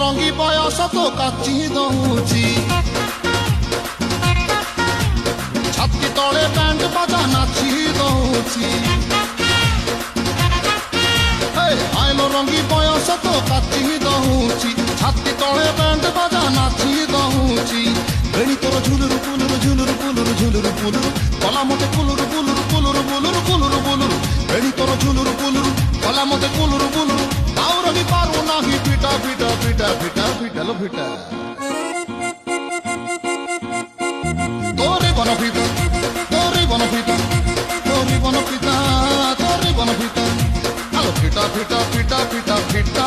ରଙ୍ଗି ବୟସ ତ କାଚି ଦଉଛି ଛାତି ତଳେ ବ୍ୟାଣ୍ଡ ବାଜା ନାଚି ଦଉଛି ଆଇଲ ରଙ୍ଗି ବୟସ ତ କାଚି ଦଉଛି ଛାତି ତଳେ ବ୍ୟାଣ୍ଡ ବାଜା ନାଚି ଦଉଛି ବେଣୀ ତୋର ଝୁଲୁରୁ ପୁଲୁରୁ ଝୁଲୁରୁ ପୁଲୁରୁ ଝୁଲୁରୁ ପୁଲୁରୁ କଲା ମତେ କୁଲୁରୁ ବୁଲୁରୁ କୁଲୁରୁ ବୁଲୁରୁ କୁଲୁରୁ ବୁଲୁରୁ ବେଣୀ ତୋର ଝୁଲୁରୁ ପୁଲୁରୁ କଲା ମତେ କୁଲୁରୁ ବୁଲୁରୁ ଆଉ ରହି ପାରୁ ନାହିଁ ପିଟା ପିଟା ପିଟା ପିଟା ପିଟାଲୋ ପିଟା তোরে বনপিতা তোরে বনপিতা তোরে বনপিতা তোরে বনপিতা আলো ফিটা ফিটা ফিটা ফিটা ফিটা